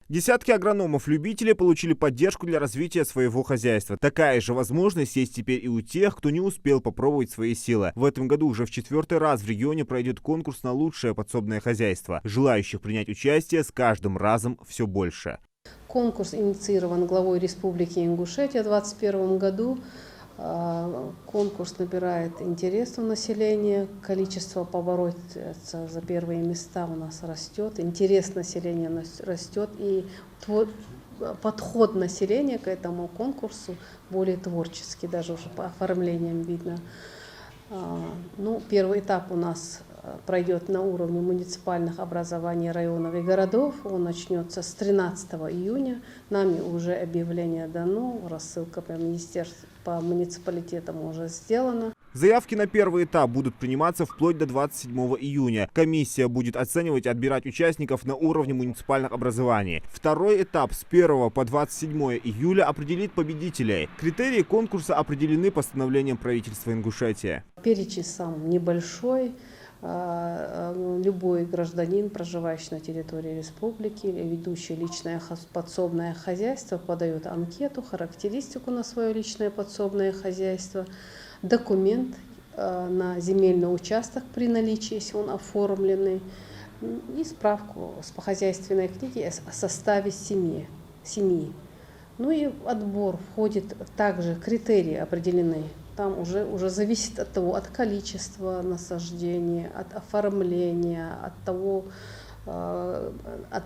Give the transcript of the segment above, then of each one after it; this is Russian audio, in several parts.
Десятки агрономов-любителей получили поддержку для развития своего хозяйства. Такая же возможность есть теперь и у тех, кто не успел попробовать свои силы. В этом году уже в 4-й раз в регионе пройдет конкурс на лучшее подсобное хозяйство. Желающих принять участие с каждым разом все больше. Конкурс инициирован главой Республики Ингушетия в 2021 году. Конкурс набирает интерес у населения, количество побороться за первые места у нас растет, интерес населения растет, и подход населения к этому конкурсу более творческий, даже уже по оформлениям видно. Первый этап у нас пройдет на уровне муниципальных образований районов и городов. Он начнется с 13 июня. Нами уже объявление дано, рассылка по министерству, по муниципалитетам уже сделана. Заявки на первый этап будут приниматься вплоть до 27 июня. Комиссия будет оценивать и отбирать участников на уровне муниципальных образований. Второй этап с 1 по 27 июля определит победителей. Критерии конкурса определены постановлением правительства Ингушетии. Перечень сам небольшой. Любой гражданин, проживающий на территории республики, ведущий личное подсобное хозяйство, подает анкету, характеристику на свое личное подсобное хозяйство, документ на земельный участок при наличии, если он оформленный, и справку по хозяйственной книге о составе семьи. И отбор входит также критерии определены. Там уже зависит от того, от количества насаждения, от оформления, от того, от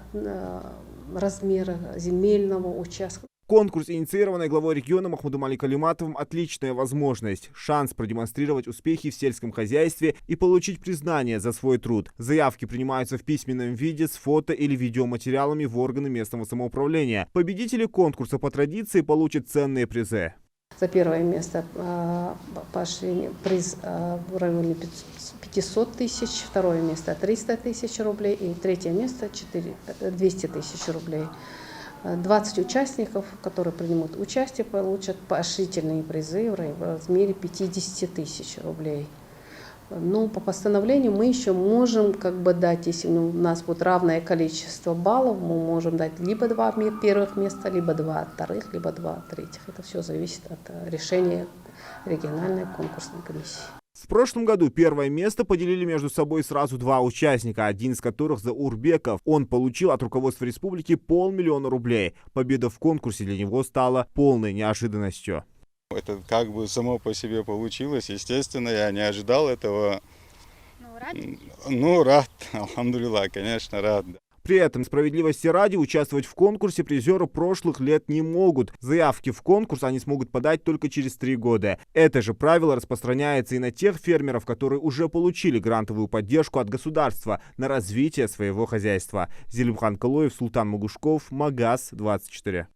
размера земельного участка. Конкурс, инициированный главой региона Махмудом Али Калиматовым, отличная возможность, шанс продемонстрировать успехи в сельском хозяйстве и получить признание за свой труд. Заявки принимаются в письменном виде с фото или видеоматериалами в органы местного самоуправления. Победители конкурса по традиции получат ценные призы. За первое место пошли приз в районе 500 тысяч, второе место 300 тысяч рублей и третье место 200 тысяч рублей. 20 участников, которые примут участие, получат поощрительные призы в размере 50 тысяч рублей. По постановлению мы еще можем дать, если у нас будет равное количество баллов, мы можем дать либо 2 первых места, либо 2 вторых, либо 2 третьих. Это все зависит от решения региональной конкурсной комиссии. В прошлом году первое место поделили между собой сразу 2 участника, один из которых Заурбеков. Он получил от руководства республики 500 000 рублей. Победа в конкурсе для него стала полной неожиданностью. Это само по себе получилось. Естественно, я не ожидал этого. Рад. Алхамдулилла, конечно, рад. При этом, справедливости ради, участвовать в конкурсе призеры прошлых лет не могут. Заявки в конкурс они смогут подать только через 3 года. Это же правило распространяется и на тех фермеров, которые уже получили грантовую поддержку от государства на развитие своего хозяйства. Зелимхан Калоев, Султан Магушков, Магаз 24.